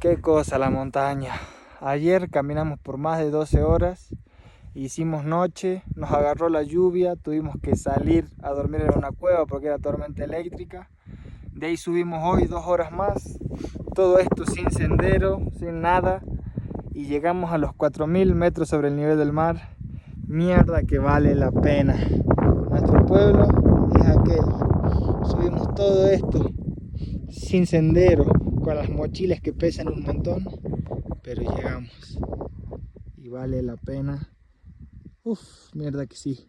Qué cosa la montaña. Ayer caminamos por más de 12 horas, hicimos noche, nos agarró la lluvia, tuvimos que salir a dormir en una cueva porque era tormenta eléctrica. De ahí subimos hoy 2 horas más, todo esto sin sendero, sin nada, y llegamos a los 4000 metros sobre el nivel del mar. Mierda que vale la pena. Nuestro pueblo es aquel. Subimos todo esto sin sendero, con las mochilas que pesan un montón, pero llegamos y vale la pena. Uf, mierda que sí.